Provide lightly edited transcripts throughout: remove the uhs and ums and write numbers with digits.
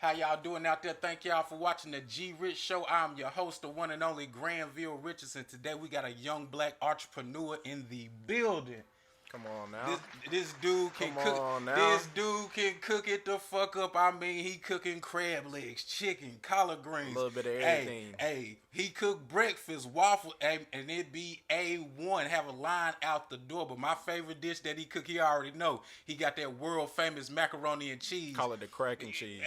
How y'all doing out there? Thank y'all for watching the G Rich Show. I'm your host, the one and only Granville Richardson. Today we got a young black entrepreneur in the building. Come on now. This dude can Come cook. on now. This dude can cook it the fuck up. I mean, he cooking crab legs, chicken, collard greens, A little bit of everything. Hey, he cook breakfast, waffle, and it be A1. Have a line out the door. But my favorite dish that he cook, he already know. He got that world famous macaroni and cheese. Call it the crack and cheese.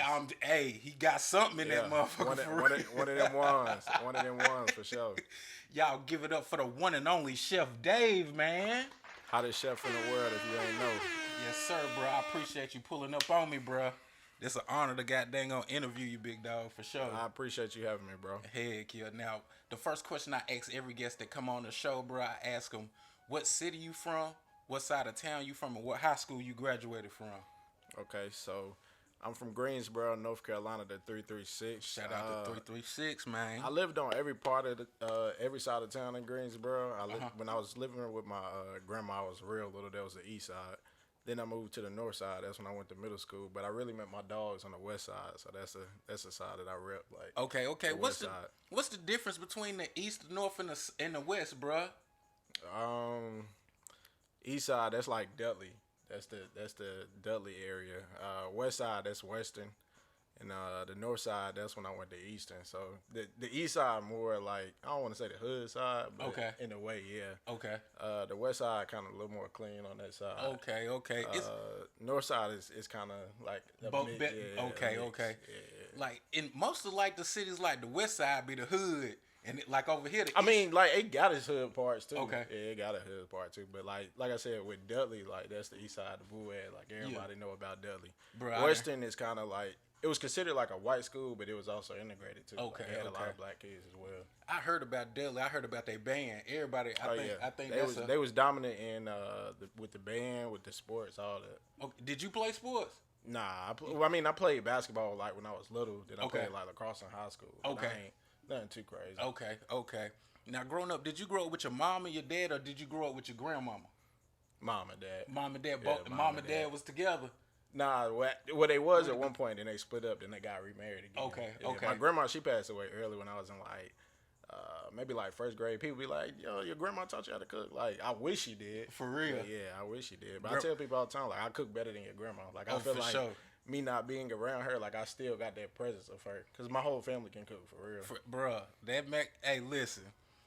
He got something in that motherfucker. One of them ones. One of them ones for sure. Y'all give it up for the one and only Chef Dave, man. Hottest chef in the world if you ain't know. Yes, sir, bro. I appreciate you pulling up on me, bro. It's an honor to goddamn on interview you, big dog, for sure. I appreciate you having me, bro. Heck yeah. Now, the first question I ask every guest that come on the show, bro, I ask them, what city you from, what side of town you from, and what high school you graduated from. Okay, so I'm from Greensboro, North Carolina, the 336. Shout out to 336, man. I lived on every part of every side of town in Greensboro. When I was living with my grandma, I was real little. That was the east side. Then I moved to the north side. That's when I went to middle school. But I really met my dogs on the west side. So that's the side that I rep. Like Okay. What's What's the difference between the east, the north, and the west, bro? East side, that's like Dudley. That's the Dudley area. West side, that's Western, and the north side, that's when I went to Eastern. So the east side more like, I don't want to say the hood side, but okay, in a way, yeah. Okay. The west side kind of a little more clean on that side. Okay. North side is kind of like okay. Yeah. Like in most of like the cities, like the west side be the hood. And like over here, like it got its hood parts too. Okay. Yeah, it got a hood part too. But like I said, with Dudley, like that's the east side of the Boo Ad. Like everybody know about Dudley. Bro, Western is kind of like, it was considered like a white school, but it was also integrated too. Okay, like, they had a lot of black kids as well. I heard about Dudley. I heard about their band. Everybody, I think they was dominant in with the band, with the sports, all that. Okay. Did you play sports? Nah, I played basketball like when I was little. Then I played like lacrosse in high school. Okay. Nothing too crazy. Okay. Now, growing up, did you grow up with your mom and your dad, or did you grow up with your grandmama? Mom and dad. Mom and dad. Both mom and dad was together. Nah, what they was at one point, then they split up, then they got remarried again. Okay. My grandma, she passed away early when I was in like maybe like first grade. People be like, "Yo, your grandma taught you how to cook." Like, I wish she did. For real. But yeah, I wish she did. But I tell people all the time, like, I cook better than your grandma. Like, I feel like sure. Me not being around her, like, I still got that presence of her, because my whole family can cook for real. Bruh, hey, listen.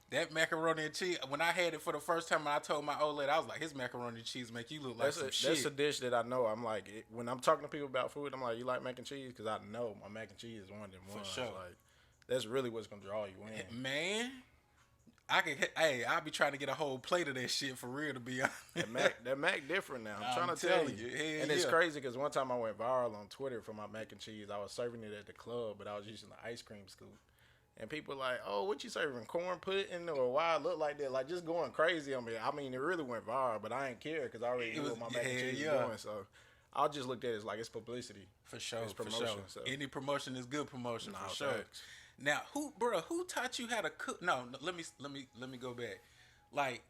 That macaroni and cheese, when I had it for the first time, and I told my old lady, I was like, his macaroni and cheese make you look like some shit. That's a dish that I know. I'm like, when I'm talking to people about food, I'm like, you like mac and cheese? Because I know my mac and cheese is one of them ones. For sure. Like, that's really what's going to draw you in. Man, I'll be trying to get a whole plate of that shit for real, to be honest. That mac different now. I'm trying to tell you. And it's crazy because one time I went viral on Twitter for my mac and cheese. I was serving it at the club, but I was using the ice cream scoop. And people like, oh, what you serving? Corn pudding? Or why it look like that? Like, just going crazy on me. I mean, it really went viral, but I ain't care because I already knew what my mac and cheese was doing. So I just looked at it as like, it's publicity. For sure. It's promotion. For sure. So. Any promotion is good promotion, for sure. Thanks. Now, who taught you how to cook? No, let me go back. Like,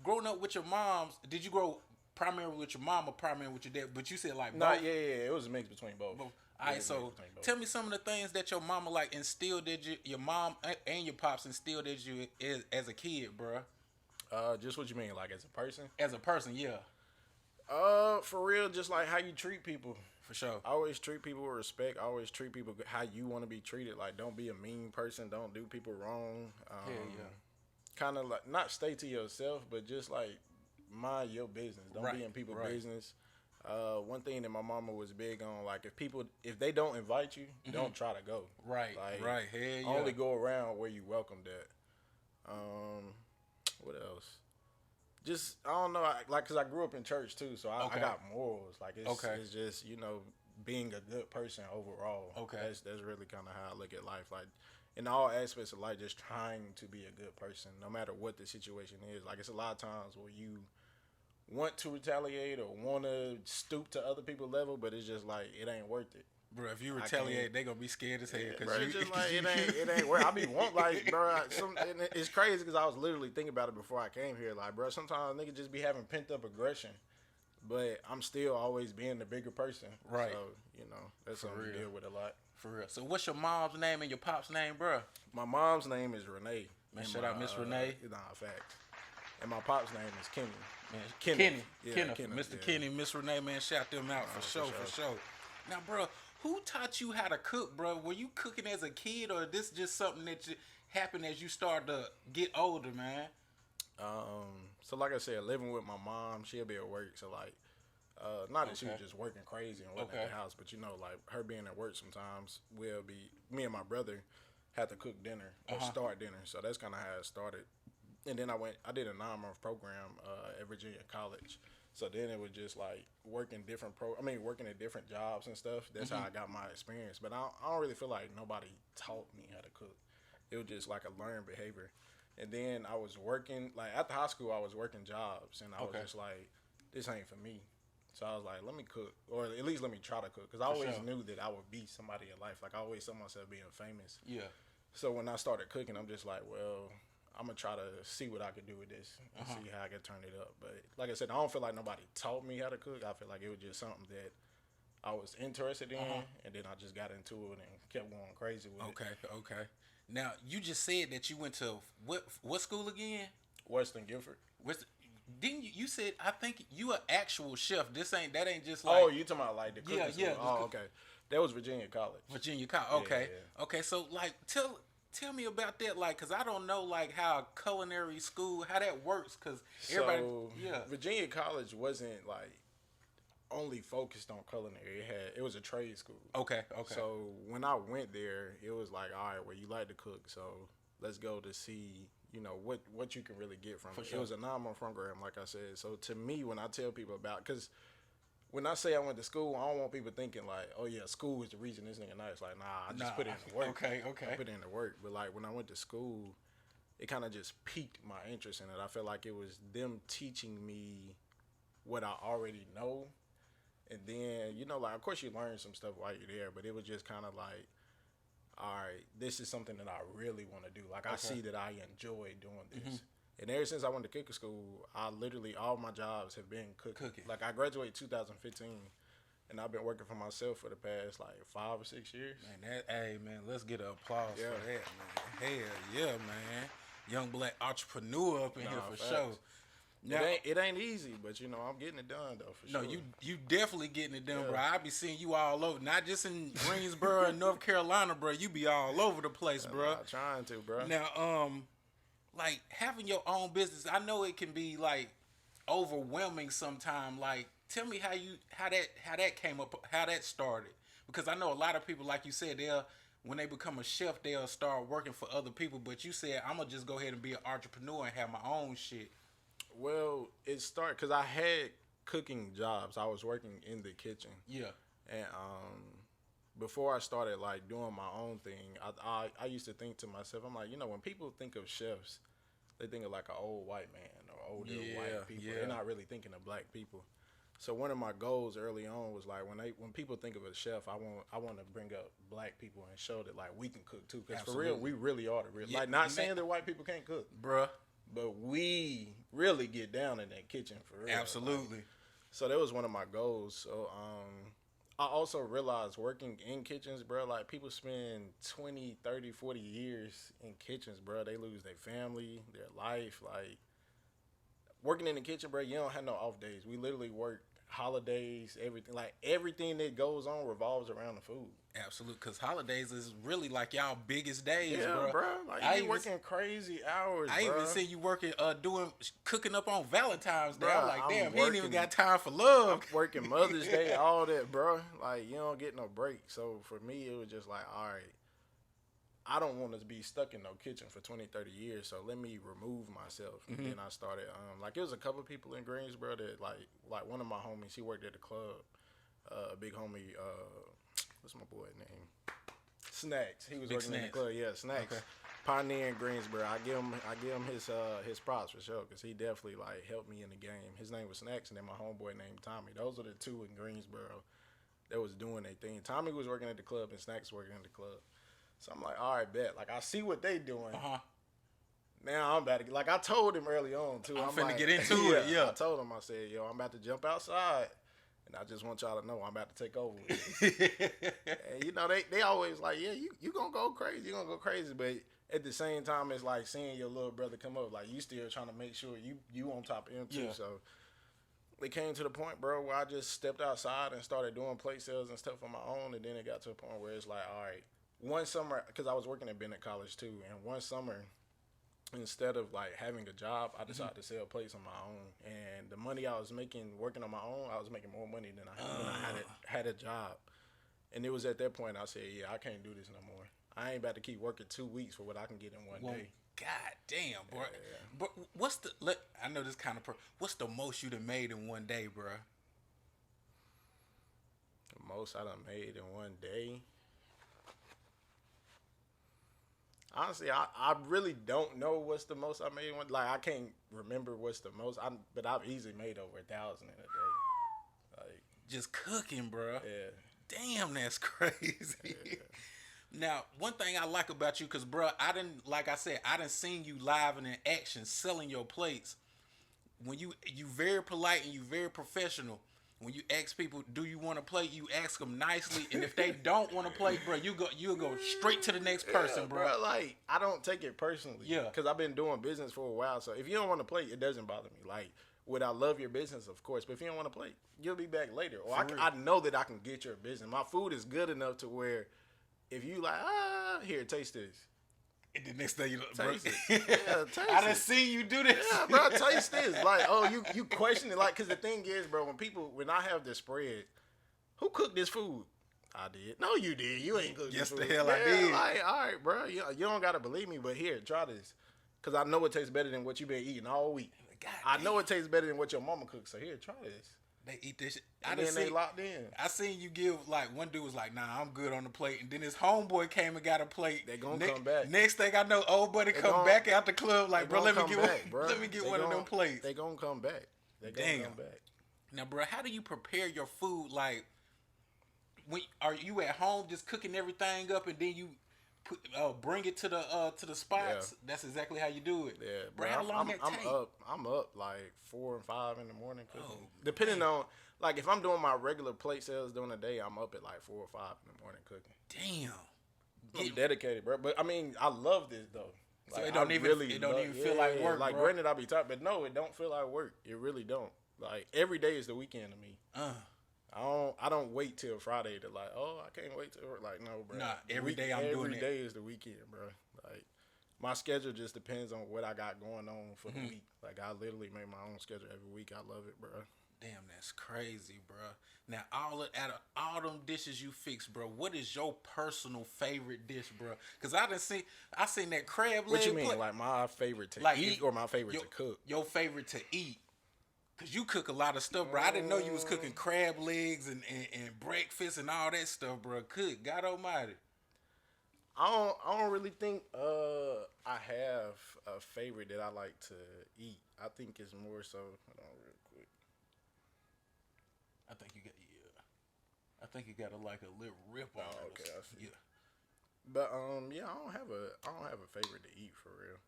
growing up with your moms, did you grow primarily with your mom or primarily with your dad? But you said like both. Yeah, it was a mix between both. All right, so tell me some of the things that your mama like instilled your mom and your pops instilled you as a kid, bro. Just what you mean, like as a person? As a person, yeah. For real, just like how you treat people. For sure. Always treat people with respect. Always treat people how you want to be treated. Like, don't be a mean person. Don't do people wrong. Kind of like, not stay to yourself, but just like mind your business. Don't be in people's business. One thing that my mama was big on, like, if they don't invite you, don't try to go. Right. Like, right. Hell yeah. Only go around where you welcomed at. What else? Just, I don't know, because I grew up in church too, so I got morals. Like, it's just, being a good person overall. Okay. That's really kind of how I look at life. Like, in all aspects of life, just trying to be a good person, no matter what the situation is. Like, it's a lot of times where you want to retaliate or want to stoop to other people's level, but it's just like, it ain't worth it. Bro, if you retaliate, they gonna be scared as hell. Cause it's just like it ain't worth. I be bro. It's crazy because I was literally thinking about it before I came here. Like, bro, sometimes niggas just be having pent up aggression. but I'm still always being the bigger person. Right. So, that's something we deal with a lot. For real. So what's your mom's name and your pop's name, bro? My mom's name is Renee. Man, shout out Miss Renee. Nah, facts. And my pop's name is Kenny. Man, Kenny. Mr. Kenny, Miss Renee, man, shout them out for sure. Now, bro, who taught you how to cook, bro? Were you cooking as a kid, or this just something that happened as you started to get older, man? So like I said, living with my mom, she'll be at work. So like, not that she was just working crazy and wasn't at the house, but like her being at work sometimes will be me and my brother had to cook dinner or start dinner. So that's kind of how it started. And then I did a 9-month program at Virginia College. So then it was just like working at different jobs and stuff. That's how I got my experience. But I don't really feel like nobody taught me how to cook. It was just like a learned behavior. And then I was working, like after high school, I was working jobs. And I was just like, this ain't for me. So I was like, let me cook. Or at least let me try to cook. Because I always knew that I would be somebody in life. Like I always saw myself being famous. Yeah. So when I started cooking, I'm just like, well, I'm going to try to see what I could do with this and see how I could turn it up. But like I said, I don't feel like nobody taught me how to cook. I feel like it was just something that I was interested in, and then I just got into it and kept going crazy with it. Okay. Now, you just said that you went to what school again? Western Guilford. Didn't you said, I think you an actual chef. That ain't just like... Oh, you talking about like the cooking school? Yeah. Oh, okay. That was Virginia College. Virginia College, okay. Yeah. Okay, so like, tell me about that, like, because I don't know, like, how culinary school, how that works, because everybody... Virginia College wasn't, like, only focused on culinary. It was a trade school. Okay. So when I went there, it was like, all right, well, you like to cook, so let's go to see, what you can really get from it. Sure. It was a 9-month program, like I said. So to me, when I tell people about, because when I say I went to school, I don't want people thinking like, oh yeah, school is the reason this nigga nice. Like, I just put in the work. Okay. I put in the work. But like when I went to school, it kind of just piqued my interest in it. I felt like it was them teaching me what I already know. And then, like, of course you learn some stuff while you're there, but it was just kind of like, all right, this is something that I really want to do. Like, I see that I enjoy doing this. And ever since I went to cooking school, all my jobs have been cooking. Like, I graduated 2015, and I've been working for myself for the past, like, 5 or 6 years. Man, let's get an applause for that, man. Hell yeah, man. Young black entrepreneur up in here for sure. Now, it ain't easy, but I'm getting it done though for sure. No, you definitely getting it done, bro. I be seeing you all over, not just in Greensboro and North Carolina, bro. You be all over the place, bro. I'm trying to, bro. Now, like having your own business, I know it can be like overwhelming sometimes. Like, tell me how that came up, how that started, because I know a lot of people, like you said, when they become a chef, they'll start working for other people. But you said, I'm gonna just go ahead and be an entrepreneur and have my own shit. Well, it started because I had cooking jobs. I was working in the kitchen. Yeah. And before I started like doing my own thing, I used to think to myself, I'm like, when people think of chefs, they think of like an old white man or older white people. They're not really thinking of black people. So one of my goals early on was like when people think of a chef, I want to bring up black people and show that like we can cook too. Because for real, we really are the real. Yeah, like saying that white people can't cook, bruh. But we really get down in that kitchen for real. Absolutely. Like, so that was one of my goals. So I also realized working in kitchens, bro, like people spend 20, 30, 40 years in kitchens, bro. They lose their family, their life. Like working in the kitchen, bro, you don't have no off days. We literally work holidays, everything. Like everything that goes on revolves around the food. Absolutely, because holidays is really like y'all biggest days, bro. Like you working crazy hours. I even see you working, cooking up on Valentine's Day. Bro, I'm like, damn, he ain't even got time for love. I'm working Mother's Day, all that, bro. Like you don't get no break. So for me, it was just like, all right, I don't want to be stuck in no kitchen for 20, 30 years. So let me remove myself. And then I started, like it was a couple of people in Greensboro that like one of my homies, he worked at the club. A big homie, what's my boy name? Snacks. He was Big working Snacks. in the club. Yeah, Snacks. Okay. Pioneer in Greensboro. I give him his props for sure because he definitely like helped me in the game. His name was Snacks, and then my homeboy named Tommy. Those are the two in Greensboro that was doing their thing. Tommy was working at the club, and Snacks working at the club. So I'm like, all right, bet. Like I see what they doing. Now I'm about to, like I told him early on too. I'm finna like, get into it. Yeah. I told him, I said, yo, I'm about to jump outside. And I just want y'all to know I'm about to take over. And, you know, they always like, yeah, you gonna go crazy. You gonna go crazy. But at the same time, it's like seeing your little brother come up. Like, you still trying to make sure you on top of him, too. Yeah. So, it came to the point, bro, where I just stepped outside and started doing plate sales and stuff on my own. And then it got to a point where it's like, all right, one summer, because I was working at Bennett College, too. And one summer, instead of like having a job, I decided to sell plates on my own. And the money I was making working on my own, I was making more money than I had a job. And it was at that point I said, yeah, I can't do this no more. I ain't about to keep working 2 weeks for what I can get in one day. God damn, bro. Yeah. But what's the? I know this kind of. What's the most you done made in one day, bro? The most I done made in one day. Honestly, I really don't know what's the most I made in one. Like, I can't remember what's the most. But I've easily made over 1,000 in a day. Like, just cooking, bro. Yeah. Damn, that's crazy. Yeah. Now, one thing I like about you, because, bro, like I said, I done seen you live and in action selling your plates. When you very polite and you very professional. When you ask people, do you want to play? You ask them nicely, and if they don't want to play, bro, you'll go straight to the next person, bro. Like, I don't take it personally. Yeah. Because I've been doing business for a while, so if you don't want to play, it doesn't bother me. Like, would I love your business? Of course. But if you don't want to play, you'll be back later. Or I know that I can get your business. My food is good enough to where if you like, here, taste this. And the next day you taste it. Yeah, taste I done seen you do this. Yeah, bro, taste this. Like, oh, you question it. Like, because the thing is, bro, when I have the spread, who cooked this food? I did. No, you did. You ain't cooked this food. Yes, the hell I did. Like, all right, bro. You don't got to believe me, but here, try this. Because I know it tastes better than what you've been eating all week. I know it tastes better than what your mama cooks. So here, try this. They eat this shit. They locked in. I seen you give, like, one dude was like, nah, I'm good on the plate. And then his homeboy came and got a plate. They gonna come back. Next thing I know, old buddy come back out the club like, bro, let me get one of them plates. They gonna come back. They gonna come back. Now, bro, how do you prepare your food? Like, are you at home just cooking everything up and then you bring it to the spots? Yeah. That's exactly how you do it. Yeah, bro. How long it take? I'm up like 4 and 5 in the morning cooking. Depending on, like, if I'm doing my regular plate sales during the day, I'm up at like 4 or 5 in the morning cooking. Damn. I'm dedicated, bro. But I mean, I love this though. Like, so it don't even feel like work. Like, bro. Granted, I be tired, but no, it don't feel like work. It really don't. Like, every day is the weekend to me. I don't wait till Friday to like, oh, I can't wait till like, no, bro. Nah, every day I'm doing it. Every day is the weekend, bro. Like, my schedule just depends on what I got going on for the week. Like, I literally make my own schedule every week. I love it, bro. Damn, that's crazy, bro. Now, out of all them dishes you fix, bro, what is your personal favorite dish, bro? Because I seen that crab leg. What you mean, like my favorite to eat or my favorite to cook? Your favorite to eat. Because you cook a lot of stuff, bro. I didn't know you was cooking crab legs and breakfast and all that stuff, bro. Good God almighty. I don't really think I have a favorite that I like to eat. I think it's more so. Hold on real quick. I think you got a little rip on it. Okay, I see. Yeah. But yeah, I don't have a favorite to eat for real.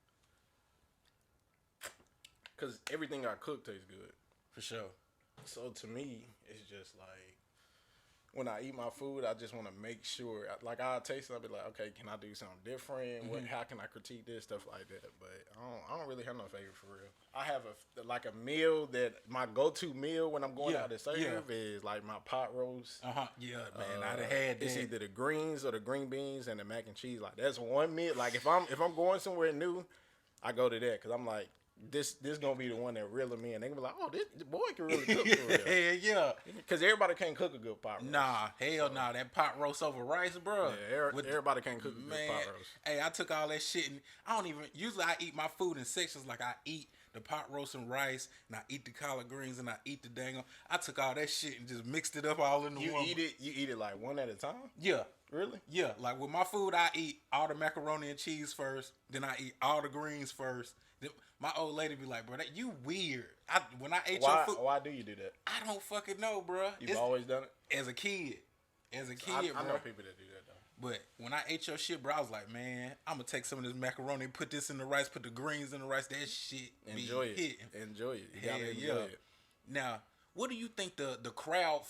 Cause everything I cook tastes good. For sure. So to me, it's just like when I eat my food, I just want to make sure. Like, I'll taste it, I'll be like, okay, can I do something different? How can I critique this, stuff like that? But I don't really have no favorite for real. I have a meal that my go-to meal when I'm going out to serve is like my pot roast. Yeah, man, I'd have had that. It's either the greens or the green beans and the mac and cheese. Like, that's one meal. Like, if I'm going somewhere new, I go to that because I'm like, this gonna be the one that reeling me, and they gonna be like, oh, this boy can really cook for real. Hell yeah. Because everybody can't cook a good pot roast. Nah, nah. That pot roast over rice, bro. Yeah, everybody can't cook a good pot roast. Hey, I took all that shit, and usually I eat my food in sections. Like, I eat the pot roast and rice, and I eat the collard greens, and I eat the I took all that shit and just mixed it up all in the one. You eat it like one at a time? Yeah. Really? Yeah. Like, with my food, I eat all the macaroni and cheese first, then I eat all the greens first. My old lady be like, bro, you weird. When I ate your food. Why do you do that? I don't fucking know, bro. You've always done it? As a kid. Bro. I know people that do that, though. But when I ate your shit, bro, I was like, man, I'm gonna take some of this macaroni, put this in the rice, put the greens in the rice. That shit enjoy it. Hitting. Enjoy it. You Hell gotta enjoy yeah. it. Now, what do you think the crowd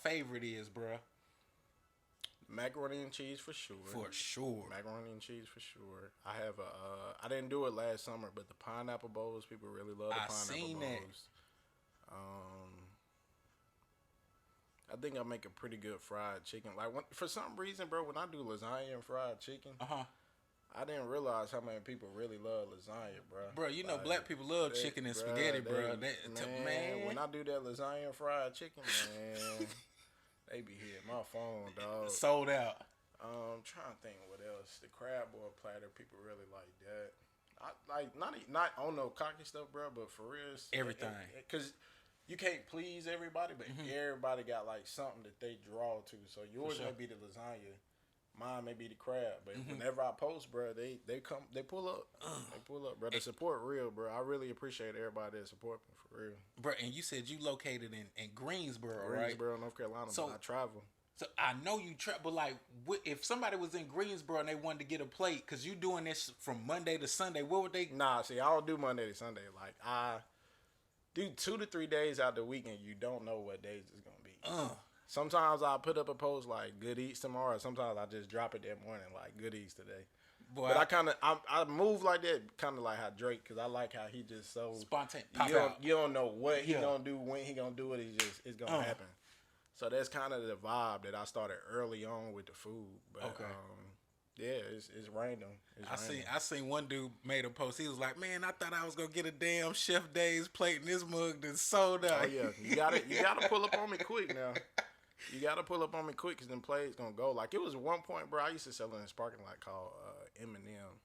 favorite is, bro? Macaroni and cheese for sure. For sure. Macaroni and cheese for sure. I have I didn't do it last summer, but the pineapple bowls, people really love the pineapple bowls. I think I make a pretty good fried chicken. Like for some reason, bro, when I do lasagna and fried chicken, I didn't realize how many people really love lasagna, bro. Bro, you know, like, black people love chicken and spaghetti, bro. Man, when I do that lasagna and fried chicken, man, they be hitting my phone, dog. Sold out. I'm trying to think what else. The crab boil platter, people really like that. I like not on no cocky stuff, bro, but for real, everything. Because you can't please everybody, but everybody got like something that they draw to. So yours may be the lasagna, mine may be the crab. But whenever I post, bro, they pull up. They pull up, bro. The support real, bro. I really appreciate everybody that support me for real. Bro, and you said you located in Greensboro, right? Greensboro, North Carolina. So I travel. So I know you travel, but like, if somebody was in Greensboro and they wanted to get a plate, because you doing this from Monday to Sunday, what would they? Nah, see, I don't do Monday to Sunday. Like I do 2 to 3 days out the weekend. You don't know what days it's gonna be. Sometimes I put up a post like "Good Eats tomorrow." Sometimes I just drop it that morning like "Good Eats today." Boy, but I move like that, kind of like how Drake, because I like how he just so spontaneous. You don't know what he gonna do, when he gonna do it. It's gonna happen. So that's kind of the vibe that I started early on with the food. But yeah, it's random. I seen one dude made a post. He was like, "Man, I thought I was gonna get a damn Chef Days plate, and this mug done sold out." Oh yeah, you gotta pull up on me quick now. You gotta pull up on me quick, because them plates gonna go. Like it was one point, bro. I used to sell in this parking lot called M&M.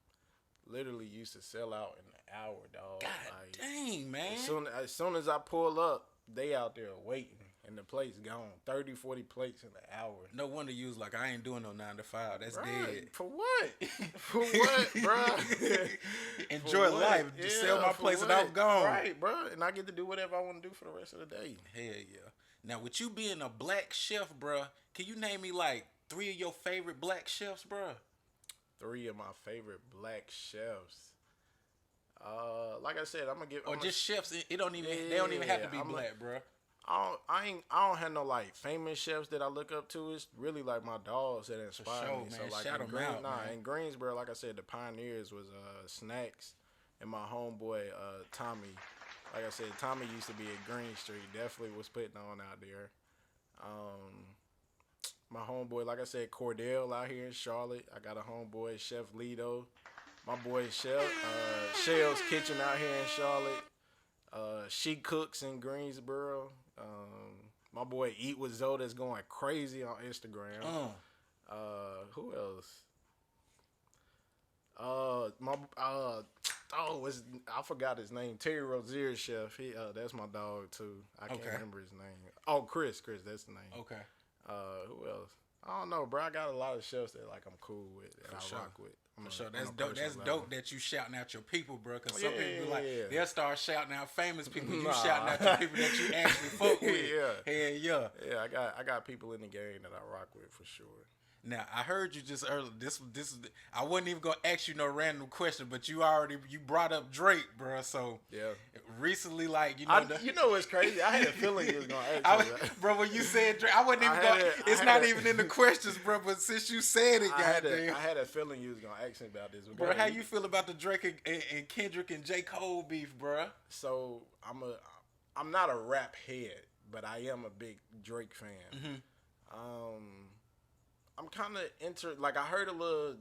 Literally used to sell out in an hour, dog. God like, dang, man. As soon as I pull up, they out there waiting. And the plate's gone. 30, 40 plates in an hour. No wonder you was like, I ain't doing no 9 to 5. That's dead. For what? For what, bro? Enjoy life. Just sell my place and I'm gone. Right, bro. And I get to do whatever I want to do for the rest of the day. Hell yeah. Now, with you being a black chef, bro, can you name me like 3 of your favorite black chefs, bro? 3 of my favorite black chefs. Like I said, I'm gonna give. Just chefs. They don't even have to be black, bro. I don't have no like famous chefs that I look up to. It's really like my dogs that inspire me. Man. So like shout them out, man. In Greensboro, like I said, the pioneers was Snacks and my homeboy Tommy. Like I said, Tommy used to be at Green Street. Definitely was putting on out there. My homeboy, like I said, Cordell out here in Charlotte. I got a homeboy, Chef Lido. My boy Shell's Kitchen out here in Charlotte. She Cooks in Greensboro. My boy Eat with Zoe that's going crazy on Instagram. Who else? I forgot his name. Terry Rozier chef. He that's my dog too. I can't remember his name. Oh, Chris, that's the name. Okay. Who else? I don't know, bro. I got a lot of chefs that like I'm cool with and rock with. For sure. That's dope. That's dope that you shouting out your people, bro. Because some people they'll start shouting out famous people. You shouting out the people that you actually fuck with. Hell yeah. Yeah, I got people in the game that I rock with for sure. Now I heard you just earlier. This is. I wasn't even gonna ask you no random question, but you brought up Drake, bro. So recently, like you know what's crazy? I had a feeling you was gonna ask me that. Bro. When you said Drake, I wasn't even going. It's not even in the questions, bro. But since you said it, goddamn, I had a feeling you was gonna ask me about this, bro. How you feel about the Drake and Kendrick and J. Cole beef, bro? So I'm not a rap head, but I am a big Drake fan. I'm kind of like I heard a little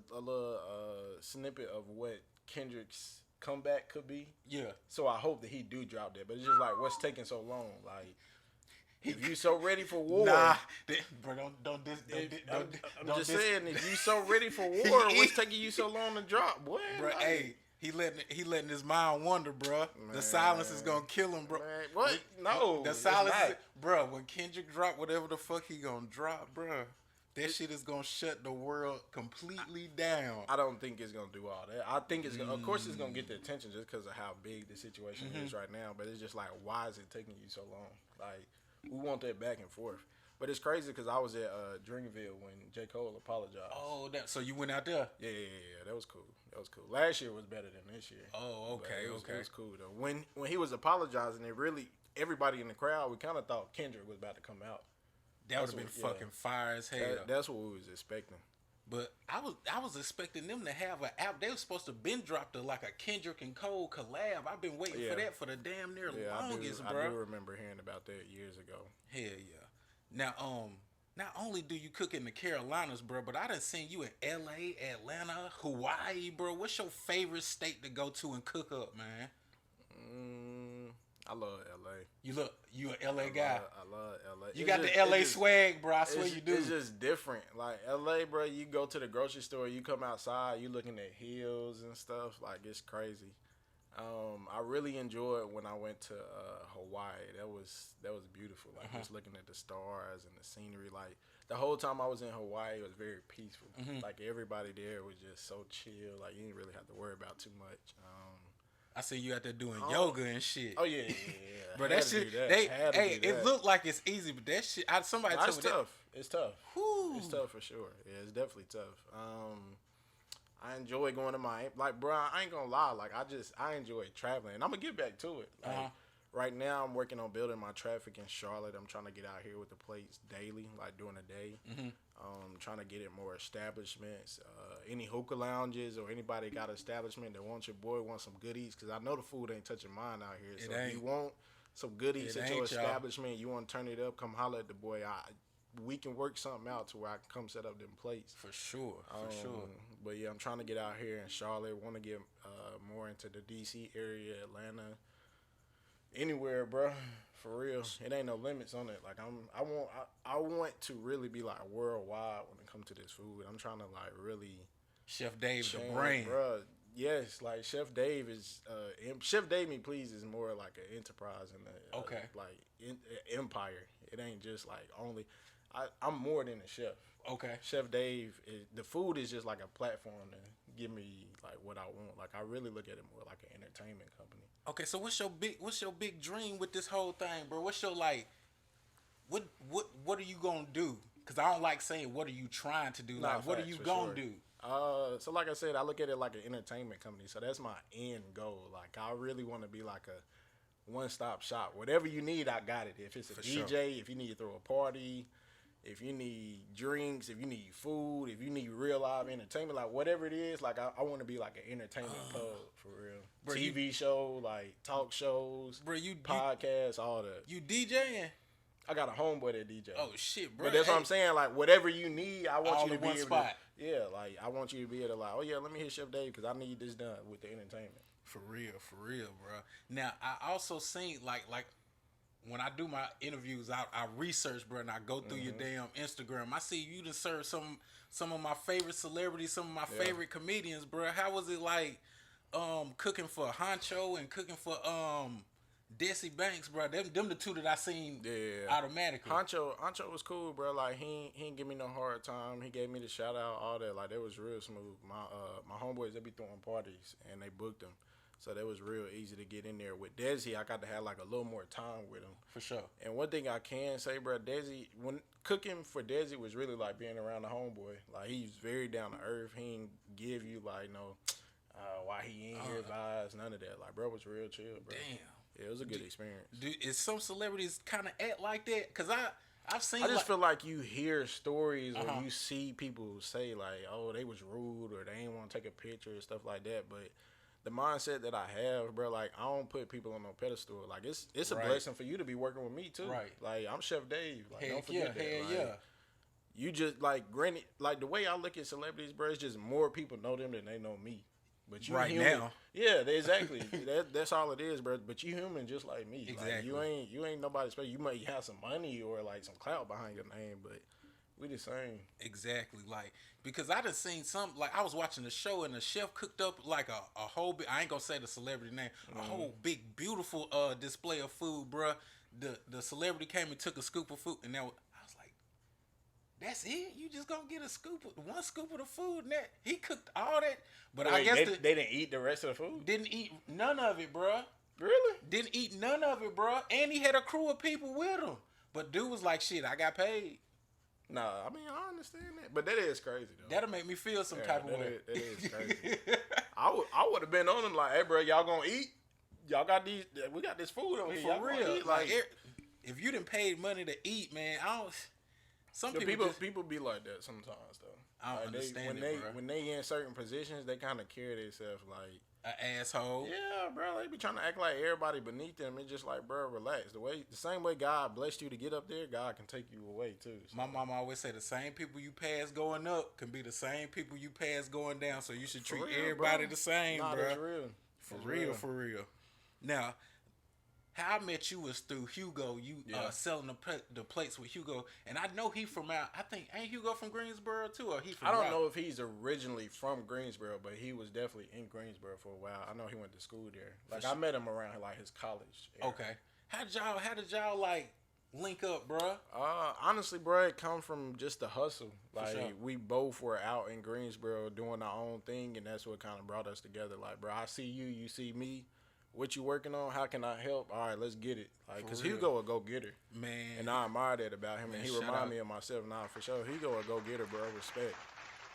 snippet of what Kendrick's comeback could be. Yeah. So I hope that he do drop that, but it's just like what's taking so long? Like if you so ready for war, bro, don't I'm just saying if you so ready for war, what's taking you so long to drop, boy? Bro, like, he letting his mind wander, bro. Man, the silence is gonna kill him, bro. Man, what? No, the silence, bro. When Kendrick drop whatever the fuck he gonna drop, bro. That shit is gonna shut the world completely down. I don't think it's gonna do all that. I think it's gonna, of course, it's gonna get the attention just because of how big the situation is right now. But it's just like, why is it taking you so long? Like, we want that back and forth. But it's crazy because I was at Dreamville when J. Cole apologized. Oh, so you went out there? Yeah. That was cool. Last year was better than this year. Oh, okay, It was cool though. When he was apologizing, it really everybody in the crowd, we kind of thought Kendrick was about to come out. That would have been fucking fire as hell. That's what we was expecting. But I was expecting them to have an album. They were supposed to been dropped like a Kendrick and Cole collab. I've been waiting for that for the damn near longest, bro. I do remember hearing about that years ago. Hell yeah. Now, not only do you cook in the Carolinas, bro, but I done seen you in L.A., Atlanta, Hawaii, bro. What's your favorite state to go to and cook up, man? I love L.A. You an L.A. guy? I love L.A. You got the L.A. swag, bro. I swear you do. It's just different. Like L.A., bro, you go to the grocery store, you come outside, you looking at hills and stuff. Like, it's crazy. I really enjoyed when I went to Hawaii. That was beautiful. Like just looking at the stars and the scenery. Like the whole time I was in Hawaii, it was very peaceful. Like everybody there was just so chill. Like you didn't really have to worry about too much. I see you out there doing yoga and shit. Oh yeah. Bro, that shit. It looked like it's easy, but that shit. Somebody told me tough. It's tough. Whew. It's tough for sure. Yeah, it's definitely tough. I enjoy going to Miami. Like, bro, I ain't gonna lie. Like, I enjoy traveling, and I'm gonna get back to it. Like, right now, I'm working on building my traffic in Charlotte. I'm trying to get out here with the plates daily, like during the day. Trying to get it more establishments, any hookah lounges or anybody got an establishment that wants your boy, wants some goodies. Because I know the food ain't touching mine out here. So if you want some goodies at your establishment, you want to turn it up, come holler at the boy. We can work something out to where I can come set up them plates. For sure. But yeah, I'm trying to get out here in Charlotte. Want to get more into the D.C. area, Atlanta, anywhere, bro. For real, it ain't no limits on it. Like I want to really be like worldwide when it comes to this food. I'm trying to like really Chef Dave the brain, bro. Yes, like Chef Dave is Chef Dave Me Please is more like an enterprise and empire. It ain't just like only. I'm more than a chef. Okay. Chef Dave, the food is just like a platform to give me like what I want. Like I really look at it more like an entertainment company. Okay, so what's your big dream with this whole thing, bro? What's your what are you gonna do? Because I don't like saying what are you trying to do. Like what are you gonna do? So like I said, I look at it like an entertainment company. So that's my end goal. Like I really want to be like a one-stop shop. Whatever you need, I got it. If it's a DJ, if you need to throw a party, if you need drinks, if you need food, if you need real live entertainment, like whatever it is, like I want to be like an entertainment pub for real. Bro, TV show, like talk shows, bro, podcasts, all that. You DJing? I got a homeboy that DJ. Oh shit, bro. But that's what I'm saying. Like whatever you need, I want all you to be one able spot. To, like I want you to be able to like, oh yeah, let me hit Chef Dave because I need this done with the entertainment. For real, bro. Now I also seen like when I do my interviews, I research, bro, and I go through your damn Instagram. I see you done served some of my favorite celebrities, some of my favorite comedians, bro. How was it like cooking for Honcho and cooking for Desi Banks, bro? Them the two that I seen automatically. Honcho was cool, bro. Like he ain't give me no hard time. He gave me the shout out, all that. Like that was real smooth. My homeboys, they be throwing parties and they booked them. So that was real easy to get in there. With Desi, I got to have like a little more time with him. For sure. And one thing I can say, bro, Desi, when cooking for Desi was really like being around the homeboy. Like he's very down to earth. He ain't give you like no why he ain't here vibes, none of that. Like bro was real chill, bro. Damn. Yeah, it was a good experience. Is some celebrities kind of act like that? Cause I've seen. I just feel like you hear stories or you see people say like, oh, they was rude or they ain't want to take a picture and stuff like that, but the mindset that I have, bro, like I don't put people on no pedestal. Like it's a blessing for you to be working with me too. Right. Like I'm Chef Dave. Like don't forget that. Hell like, yeah. You just like granted, like the way I look at celebrities, bro, it's just more people know them than they know me. But you right human. now, yeah, exactly. That's all it is, bro. But you human just like me. Exactly. Like, you ain't nobody special. You might have some money or like some clout behind your name, but we the same. Exactly. Like because I done seen some. Like I was watching the show and the chef cooked up like a whole big. I ain't gonna say the celebrity name. A whole big beautiful display of food, bro. The celebrity came and took a scoop of food, and now I was like, "That's it? You just gonna get one scoop of the food?" And that he cooked all that. But wait, I guess they didn't eat the rest of the food. Didn't eat none of it, bro. Really? Didn't eat none of it, bro. And he had a crew of people with him. But dude was like, shit, I got paid. Nah, I mean, I understand that. But that is crazy, though. That'll make me feel some type of way. That is crazy. I would have been on them like, hey, bro, y'all gonna eat? Y'all got these, we got this food over here. For real. Like, if you done paid money to eat, man, I don't... Some people be like that sometimes, though. I don't understand bro. When they in certain positions, they kind of carry themselves like an asshole. Yeah, bro. They be trying to act like everybody beneath them. It's just like, bro, relax. The same way God blessed you to get up there, God can take you away too. So. My mama always say the same people you pass going up can be the same people you pass going down. So you should treat everybody the same, bro. That's real. For real. Now, how I met you was through Hugo. You selling the plates with Hugo, and I know he from out. I think ain't Hugo from Greensboro too, or he from? I don't know if he's originally from Greensboro, but he was definitely in Greensboro for a while. I know he went to school there. Like I met him around like his college era. Okay, how did y'all like link up, bro? Honestly, bro, it come from just the hustle. Like we both were out in Greensboro doing our own thing, and that's what kind of brought us together. Like, bro, I see you, you see me. What you working on? How can I help? All right, let's get it. Like, cause Hugo a go-getter, man, and I admire that about him. And he remind me of myself. Nah, for sure, Hugo a go-getter, bro. Respect.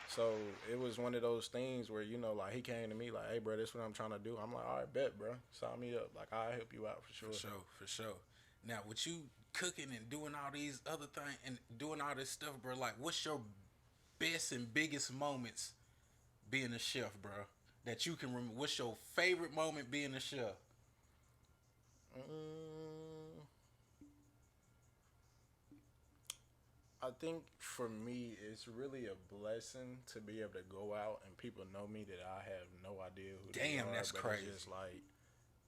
So it was one of those things where like he came to me like, hey, bro, this is what I'm trying to do. I'm like, all right, bet, bro. Sign me up. Like I'll help you out for sure. For sure. Now, with you cooking and doing all these other things and doing all this stuff, bro, like, what's your best and biggest moments being a chef, bro? That you can remember. What's your favorite moment being a chef? I think for me, it's really a blessing to be able to go out and people know me that I have no idea who they are. Damn, that's crazy. It's just like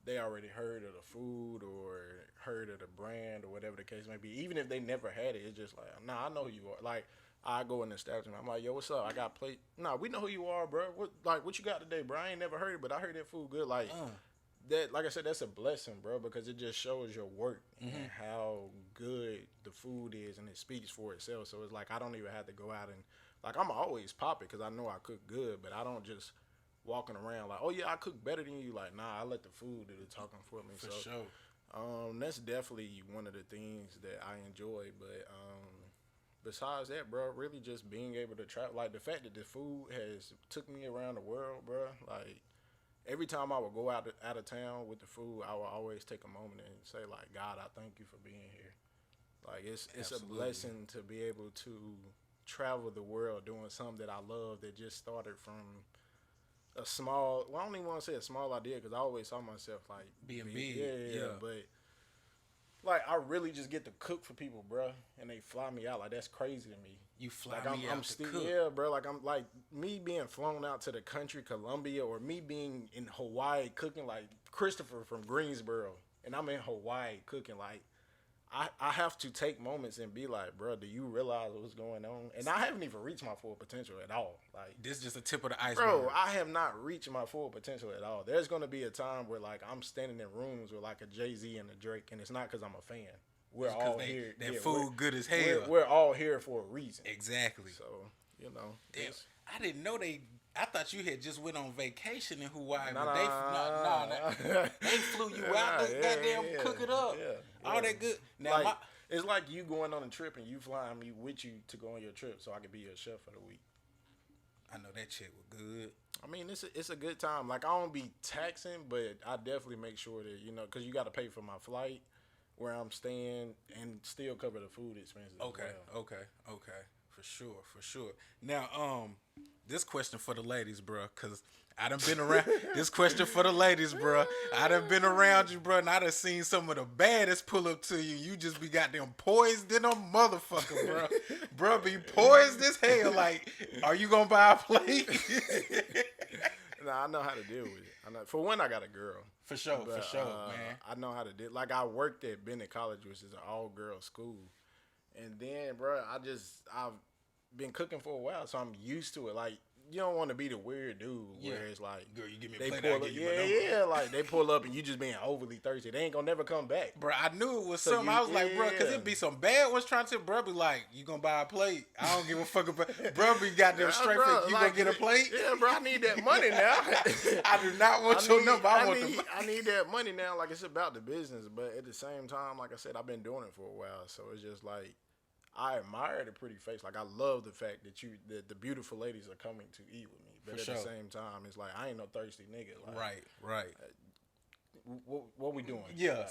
they already heard of the food or heard of the brand or whatever the case may be. Even if they never had it, it's just like, nah, I know who you are. Like, I go in the establishment. I'm like, yo, what's up? I got a plate. Nah, we know who you are, bro. What you got today, bro? I ain't never heard it, but I heard that food good. Like that. Like I said, that's a blessing, bro, because it just shows your work and how good the food is, and it speaks for itself. So it's like I don't even have to go out and like I'm always pop it because I know I cook good, but I don't just walking around like, oh yeah, I cook better than you. Like, nah, I let the food do the talking for me. For sure. That's definitely one of the things that I enjoy, but besides that, bro, really just being able to travel. Like, the fact that the food has took me around the world, bro. Like, every time I would go out of town with the food, I would always take a moment and say, like, God, I thank you for being here. Like, it's a blessing to be able to travel the world doing something that I love that just started from a small, well, I don't even want to say a small idea because I always saw myself, like, being big. Yeah. But like, I really just get to cook for people, bro, and they fly me out. Like, that's crazy to me. You fly like, me out to cook. Yeah, bro. Like, I'm like me being flown out to the country, Colombia, or me being in Hawaii cooking, like Christopher from Greensboro, and I'm in Hawaii cooking. Like, I have to take moments and be like, bro, do you realize what's going on? And I haven't even reached my full potential at all. Like, this is just a tip of the iceberg. Bro, I have not reached my full potential at all. There's going to be a time where, like, I'm standing in rooms with, like, a Jay-Z and a Drake, and it's not because I'm a fan. We're all here. That food good as hell. We're all here for a reason. Exactly. So, you know. Damn, I didn't know I thought you had just went on vacation in Hawaii. They flew you out. Goddamn, cook it up. Yeah, all that good. Now, like, it's like you going on a trip and you flying me with you to go on your trip so I can be your chef for the week. I know that shit was good. I mean, it's a good time. Like, I don't be taxing, but I definitely make sure that, because you got to pay for my flight, where I'm staying, and still cover the food expenses. Okay. For sure. Now, this question for the ladies, bro, because I done been around. This question for the ladies, bro. I done been around you, bro, and I done seen some of the baddest pull up to you. You just be goddamn poised in a motherfucker, bro. Bro, be poised as hell. Like, are you gonna buy a plate? Nah, I know how to deal with it. For one, I got a girl. For sure, man. I know how to deal. Like, I worked at Bennett College, which is an all-girls school. And then, bro, I've been cooking for a while, so I'm used to it. Like, you don't want to be the weird dude where it's like, girl, you give me they a plate, pull up, like they pull up and you just being overly thirsty. They ain't gonna never come back, bro. I knew it was something. I was like, bro, because it'd be some bad ones trying to, bro, be like, you gonna buy a plate? I don't give a fuck about, bro. Be goddamn straight face. You like, gonna get a plate? Yeah, bro. I need that money now. I do not want your number. I need that money now. Like, it's about the business, but at the same time, like I said, I've been doing it for a while, so it's just like, I admire the pretty face. Like, I love the fact that the beautiful ladies are coming to eat with me. But at the same time, it's like, I ain't no thirsty nigga. Like, right. What we doing? Yeah,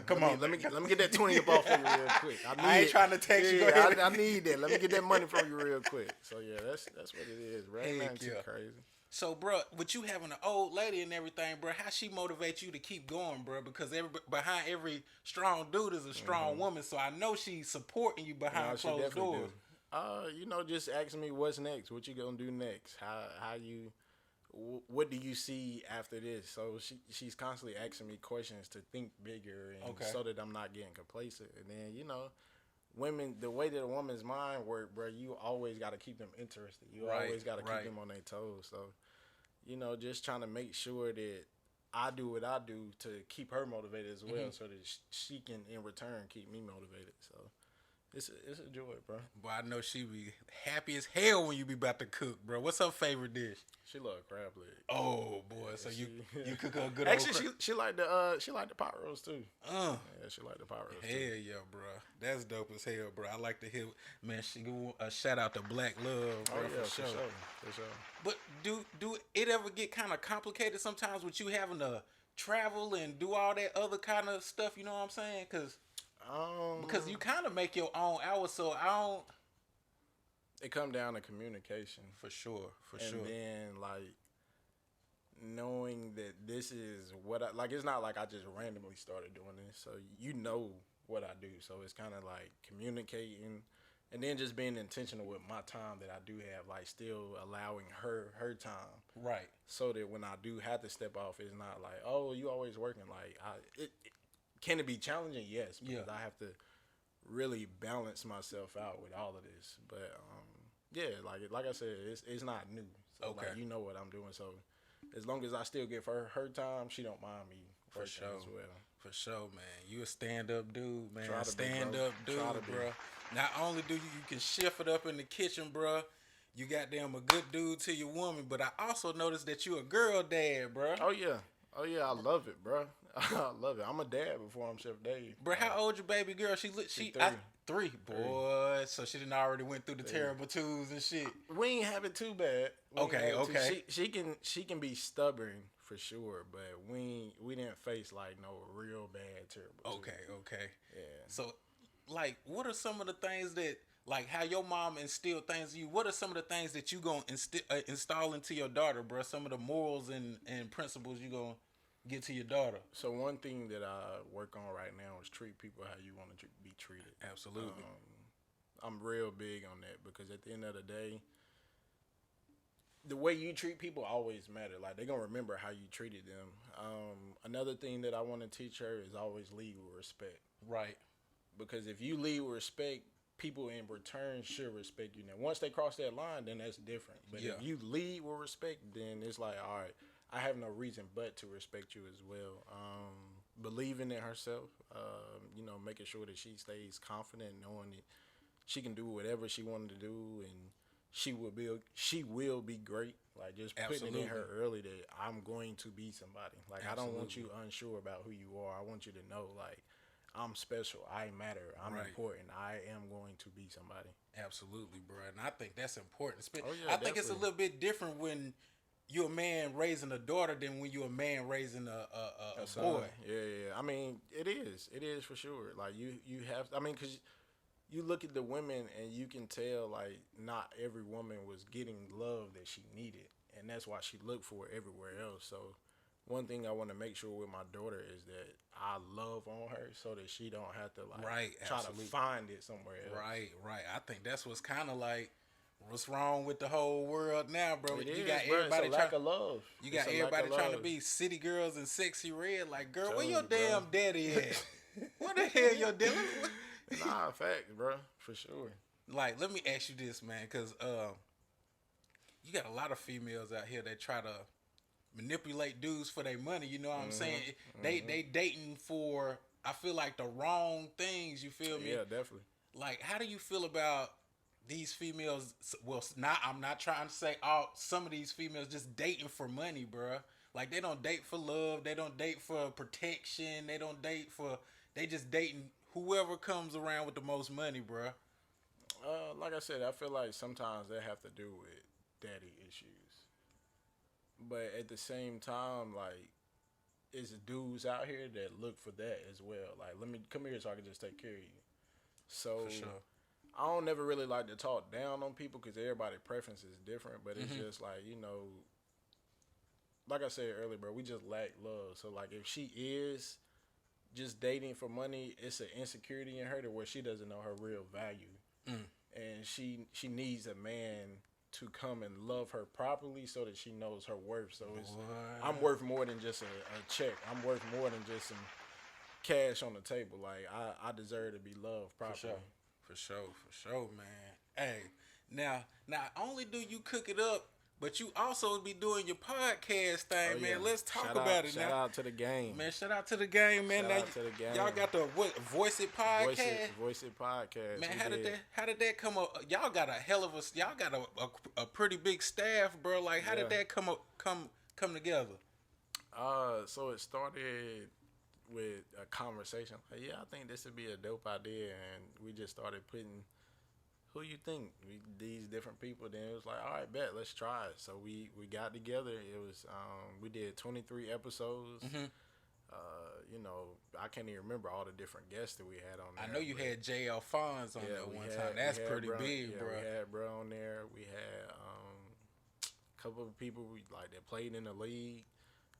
come on. Let me get that 20 up off of you real quick. I ain't trying to text you. Go ahead. I need that. Let me get that money from you real quick. So yeah, that's what it is, bro. Ain't too crazy. So, bro, with you having an old lady and everything, bro, how she motivates you to keep going, bro? Because behind every strong dude is a strong woman. So I know she's supporting you behind closed doors. Just asking me what's next. What you gonna do next? What do you see after this? So she's constantly asking me questions to think bigger and so that I'm not getting complacent. And then, women, the way that a woman's mind work, bro, you always got to keep them interested. You always got to keep them on their toes. So, just trying to make sure that I do what I do to keep her motivated as well, so that she can, in return, keep me motivated. So, it's a joy, bro. Boy, I know she be happy as hell when you be about to cook, bro. What's her favorite dish? She love crab leg. Oh boy, so you cook her a good. Actually, she like the pot roast too. Yeah, she like the pot roast. Hell yeah, bro. That's dope as hell, bro. I like to hear, man. She give a shout out to Black Love, bro. For sure. But do it ever get kind of complicated sometimes with you having to travel and do all that other kind of stuff? You know what I'm saying? Because you kind of make your own hours, so I don't. It come down to communication. For sure. And then, like, knowing that this is what it's not like I just randomly started doing this. So, what I do. So, it's kind of like communicating and then just being intentional with my time that I do have, like still allowing her time. Right. So that when I do have to step off, it's not like, oh, you always working. Like, can it be challenging? Yes, because I have to really balance myself out with all of this. But like I said, it's not new. So like, you know what I'm doing. So as long as I still give her time, she don't mind me for sure as well. For sure, man. You a stand up dude, man. Stand up dude, bro. Not only do you can shift it up in the kitchen, bro. You goddamn a good dude to your woman, but I also noticed that you a girl dad, bro. Oh yeah, I love it, bro. I love it. I'm a dad before I'm Chef Dave. Bro, how old your baby girl? She 3. 3, boy. So she didn't already went through the terrible twos and shit. We ain't have it too bad. Okay. She can be stubborn for sure, but we didn't face like no real bad terrible. Okay. Yeah. So, like, what are some of the things that, like, how your mom instilled things in you? What are some of the things that you gonna install into your daughter, bro? Some of the morals and principles you gonna get to your daughter. So one thing that I work on right now is treat people how you want to be treated. Absolutely. I'm real big on that because at the end of the day, the way you treat people always matter. Like, they're going to remember how you treated them. Another thing that I want to teach her is always lead with respect. Right. Because if you lead with respect, people in return should respect you. Now, once they cross that line, then that's different. But if you lead with respect, then it's like, all right, I have no reason but to respect you as well. Believing in herself, making sure that she stays confident, knowing that she can do whatever she wanted to do, and she will be great. Like, just putting it in her early that I'm going to be somebody. Like, I don't want you unsure about who you are. I want you to know, like, I'm special. I matter. I'm important. I am going to be somebody. Absolutely, bro. And I think that's important. I think it's a little bit different when you're a man raising a daughter than when you're a man raising a boy. Yeah. I mean, it is. It is for sure. Like, you have, I mean, because you look at the women and you can tell, like, not every woman was getting love that she needed. And that's why she looked for it everywhere else. So one thing I want to make sure with my daughter is that I love on her so that she don't have to, like, try to find it somewhere else. Right. I think that's what's kind of like, what's wrong with the whole world now, bro? You got everybody lack of love. You got everybody trying to be city girls and sexy red. Like, girl, where your damn daddy at? What the hell your daddy? Nah, facts, bro, for sure. Like, let me ask you this, man, because you got a lot of females out here that try to manipulate dudes for their money. You know what I'm saying? They dating for, I feel like, the wrong things. You feel me? Yeah, definitely. Like, how do you feel about these females? Well, I'm not trying to say some of these females just dating for money, bruh. Like, they don't date for love. They don't date for protection. They don't date for. They just dating whoever comes around with the most money, bruh. Like I said, I feel like sometimes they have to do with daddy issues, but at the same time, like, it's dudes out here that look for that as well. Like, let me come here so I can just take care of you. So For sure. I don't never really like to talk down on people because everybody's preference is different. But it's just like, like I said earlier, bro, we just lack love. So like, if she is just dating for money, it's an insecurity in her to where she doesn't know her real value. And she needs a man to come and love her properly so that she knows her worth. So I'm worth more than just a check. I'm worth more than just some cash on the table. Like, I deserve to be loved properly. For sure, man. Hey, now, not only do you cook it up, but you also be doing your podcast thing, man. Let's talk about it now. Shout out to the game. Man, shout out to the game, man. Shout out to the game. Y'all got the Voice It podcast. Voice It podcast. Man, how did that come up? Y'all got a pretty big staff, bro. Like, how did that come together? So it started with a conversation. Like, I think this would be a dope idea, and we just started putting, who you think? These different people. Then it was like, all right, bet, let's try it. So we got together. It was we did 23 episodes. I can't even remember all the different guests that we had on there. I know you had J.L. Fonz on there one time. That's pretty big, bro. We had bro on there. We had a couple of people that played in the league.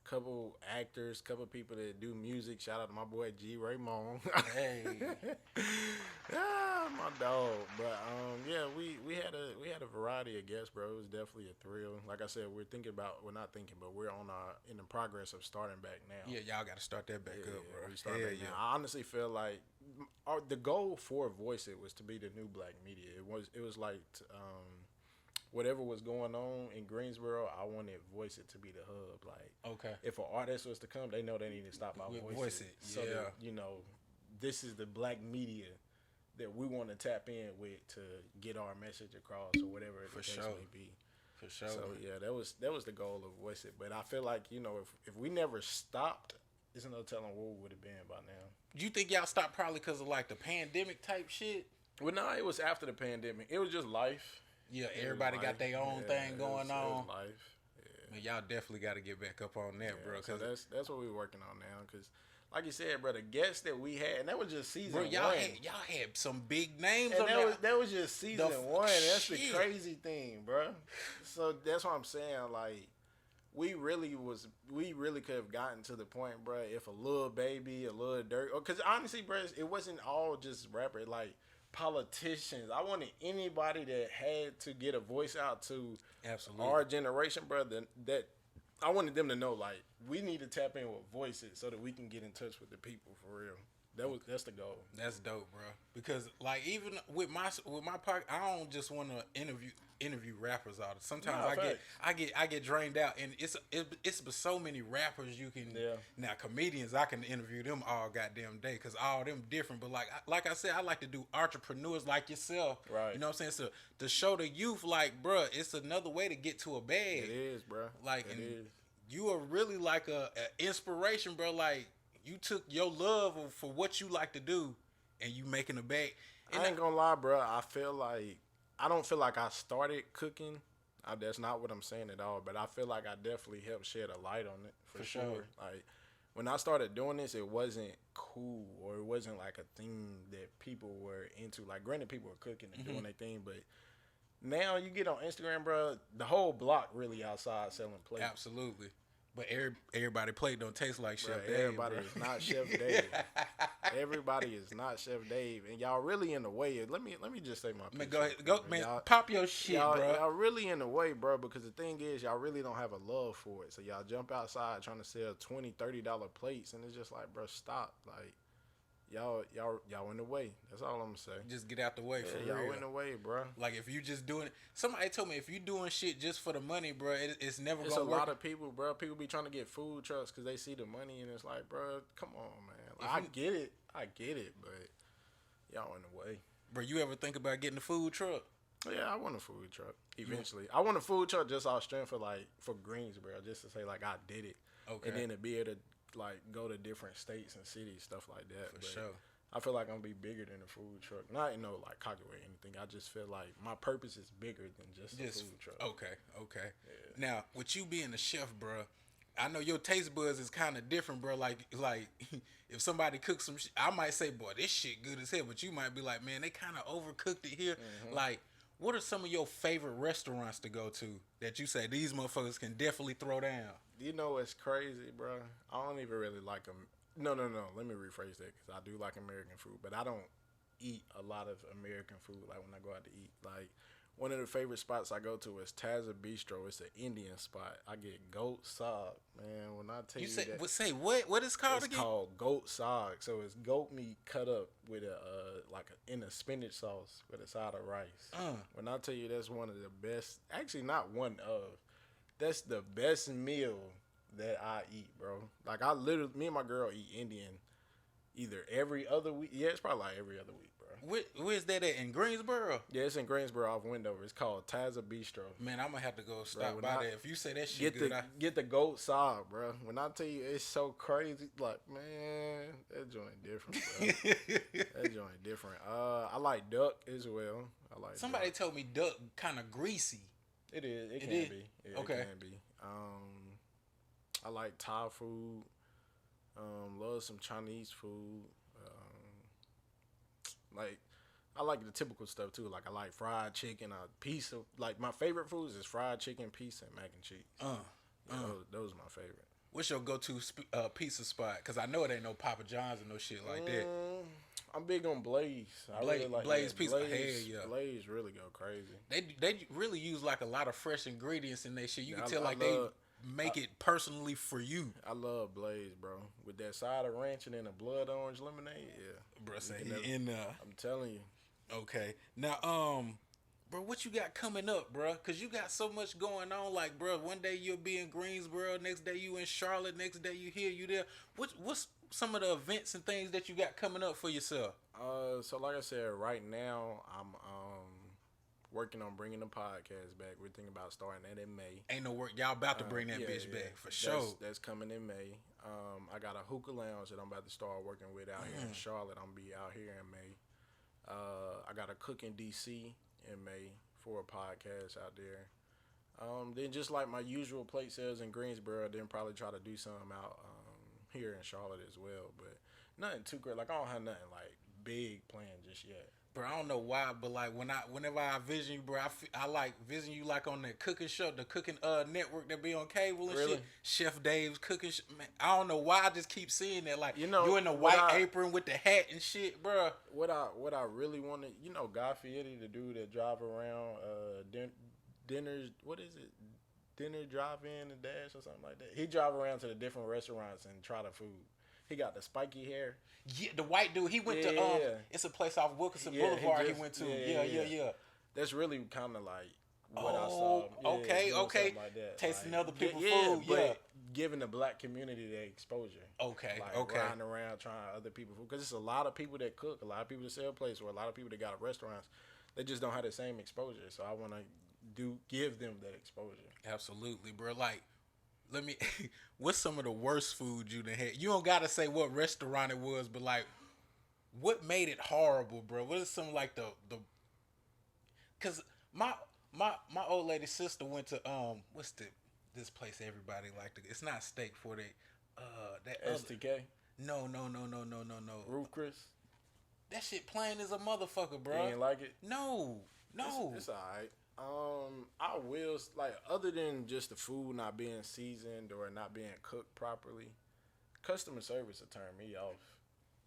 Couple actors, couple people that do music. Shout out to my boy G. Raymond. Hey, my dog. But we had a variety of guests, bro. It was definitely a thrill. Like I said, we're in the progress of starting back now. Yeah, y'all got to start that back up, bro. We start back now. I honestly feel like the goal for Voice It was to be the new black media. It was like. Whatever was going on in Greensboro, I wanted Voice It to be the hub. Like, okay, if an artist was to come, they know they need to stop by Voice It. So that, this is the black media that we want to tap in with to get our message across or whatever the case may be. For sure. So that was the goal of Voice It. But I feel like if we never stopped, there's no telling where we would have been by now. You think y'all stopped probably because of like the pandemic type shit? Well, no, it was after the pandemic. It was just life. Yeah, everybody got their own thing going on. It was life. Yeah. Man, y'all definitely got to get back up on that, bro. So that's what we're working on now. Because, like you said, bro, the guests that we had, and that was just season one. Y'all had some big names and on there. That was just season one. That's the crazy thing, bro. So that's what I'm saying. Like, we really could have gotten to the point, bro, if a Lil Baby, a Lil Durk, because honestly, bro, it wasn't all just rapper. Like, politicians. I wanted anybody that had to get a voice out to our generation, brother. That I wanted them to know, like, we need to tap in with voices so that we can get in touch with the people for real. That's the goal. That's dope, bro. Because like even with my podcast, I don't just want to interview rappers all the. Sometimes I get drained out, and it's so many rappers you can. Yeah. Now comedians, I can interview them all goddamn day because all them different. But like I said, I like to do entrepreneurs like yourself. Right. You know what I'm saying? So to show the youth, like, bro, it's another way to get to a bag. It is, bro. Like, it is. You are really like a inspiration, bro. Like, you took your love for what you like to do, and you making a bag. And I ain't gonna lie, bro. I don't feel like I started cooking. That's not what I'm saying at all. But I feel like I definitely helped shed a light on it for sure. Like, when I started doing this, it wasn't cool, or it wasn't like a thing that people were into. Like, granted, people were cooking and doing their thing, but now you get on Instagram, bro, the whole block really outside selling plates. Absolutely. But everybody plate don't taste like Chef Dave. Everybody is not Chef Dave. Everybody is not Chef Dave, and y'all really in the way. Let me just say my piece. Man, go ahead, man. Pop your shit, bro. Y'all really in the way, bro. Because the thing is, y'all really don't have a love for it. So y'all jump outside trying to sell $20, $30 plates, and it's just like, bro, stop. Like, y'all in the way. That's all I'm gonna say. Just get out the way for real. Y'all in the way, bro. Like if you just doing it, somebody told me if you doing shit just for the money, bro, it's never it's gonna work. It's a lot of people, bro. People be trying to get food trucks because they see the money, and it's like, bro, come on, man. Like, I get it, but y'all in the way. Bro, you ever think about getting a food truck? Yeah, I want a food truck eventually. I want a food truck just off strength for Greensboro, just to say like I did it. Okay. And then to be able to like go to different states and cities, stuff like that. For sure. I feel like I'm gonna be bigger than a food truck. Not in no like cocky way or anything. I just feel like my purpose is bigger than just a food truck. Okay. Yeah. Now, with you being a chef, bro, I know your taste buds is kind of different, bro. Like if somebody cooks some shit, I might say, boy, this shit good as hell. But you might be like, man, they kind of overcooked it here. Mm-hmm. Like, what are some of your favorite restaurants to go to that you say these motherfuckers can definitely throw down? You know what's crazy, bro? I don't even really like them. No. Let me rephrase that because I do like American food, but I don't eat a lot of American food like when I go out to eat. Like, one of the favorite spots I go to is Taza Bistro. It's an Indian spot. I get goat sog, man. When I tell you that, say what is called again? It's called goat sog. So it's goat meat cut up with in a spinach sauce with a side of rice. When I tell you that's one of the best, actually not one of, that's the best meal that I eat, bro. Like me and my girl eat Indian either every other week. Yeah, it's probably like every other week. Where's that at? In Greensboro? Yeah, it's in Greensboro off Wendover. It's called Taza Bistro. Man, I'm going to have to go stop by there. If you say that shit get the goat sog, bro. When I tell you it's so crazy, like, man, that joint different, bro. That joint different. I like duck as well. Somebody told me duck kind of greasy. It is. It can be. Yeah, okay. It can be. I like Thai food. Love some Chinese food. Like, I like the typical stuff too. Like, I like fried chicken, a piece of, like, my favorite foods is fried chicken, pizza, and mac and cheese. Those are my favorite. What's your go-to pizza spot? Because I know it ain't no Papa John's or no shit like that. I'm big on Blaze. Blaze pizza. Hell yeah. Blaze really go crazy. They really use like a lot of fresh ingredients in their shit. You can tell they make it personally for you. I love Blaze, bro. With that side of ranch and then a blood orange lemonade, yeah. Bro, say in I'm telling you. Okay. Now, bro, what you got coming up, bro? Because you got so much going on. Like, bro, one day you'll be in Greensboro, next day you in Charlotte, next day you here, you there. What's some of the events and things that you got coming up for yourself? So like I said, right now I'm working on bringing the podcast back. We're thinking about starting that in May. Ain't no work. Y'all about to bring that bitch back for sure. That's coming in May. I got a hookah lounge that I'm about to start working with out here in Charlotte. I'm gonna be out here in May. I got a cook in DC in May for a podcast out there. Then just like my usual plate sales in Greensboro, then probably try to do something out here in Charlotte as well. But nothing too great. Like, I don't have nothing like big planned just yet. Bro, I don't know why, but like whenever I vision you, bro, I like vision you like on that cooking show, the cooking network that be on cable and shit. Chef Dave's cooking. Man, I don't know why I just keep seeing that. Like, you in the white apron with the hat and shit, bro. What I really wanted, Guy Fieri, the dude that drive around dinners. What is it? Dinner drive-in and dash or something like that. He drive around to the different restaurants and try the food. He got the spiky hair. Yeah, the white dude. He went to it's a place off Wilkinson Boulevard. He went to. Yeah. That's really kind of like what I saw. Okay. Like tasting other people's food. But giving the black community that exposure. Okay. Riding around trying other people's food, because it's a lot of people that cook, a lot of people that sell places, or a lot of people that got restaurants. They just don't have the same exposure. So I want to give them that exposure. Absolutely, bro. Like, what's some of the worst food you done had? You don't gotta say what restaurant it was, but like, what made it horrible, bro? What is some like the? Cause my old lady sister went to what's this place everybody liked? It's not Steak for that STK. No. Ruth Chris. That shit plain as a motherfucker, bro. You ain't like it? No. It's alright. I will, like, other than just the food not being seasoned or not being cooked properly, customer service will turn me off.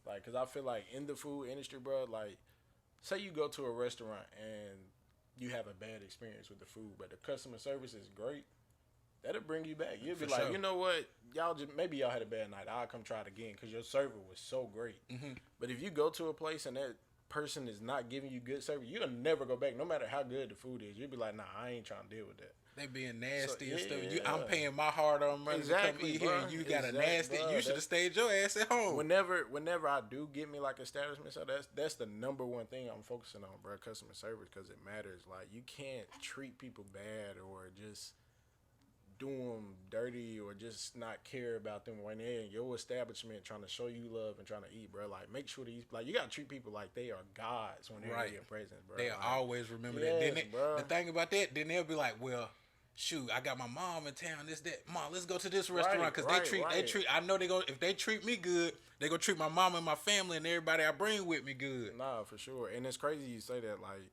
Like, cause I feel like in the food industry, bro, like, say you go to a restaurant and you have a bad experience with the food, but the customer service is great. that'll bring you back. You'll be like, you know what, maybe y'all had a bad night. I'll come try it again because your server was so great. Mm-hmm. But if you go to a place and that person is not giving you good service, you'll never go back, no matter how good the food is. You'll be like, nah, I ain't trying to deal with that. They being nasty and stuff. I'm paying my hard-earned money to come eat here, and you got a nasty. You should have stayed your ass at home. Whenever I do get me like establishment, so that's the number one thing I'm focusing on, bro. Customer service, because it matters. Like, you can't treat people bad or just do them dirty or just not care about them when they're in your establishment trying to show you love and trying to eat, bro. Like, make sure you gotta treat people like they are gods when they're in your presence, bro. They'll always remember that. Then the thing about that, then they'll be like, well, shoot, I got my mom in town. This, that, mom, let's go to this restaurant because they treat. I know if they treat me good, they gonna treat my mom and my family and everybody I bring with me good. Nah, for sure. And it's crazy you say that, like.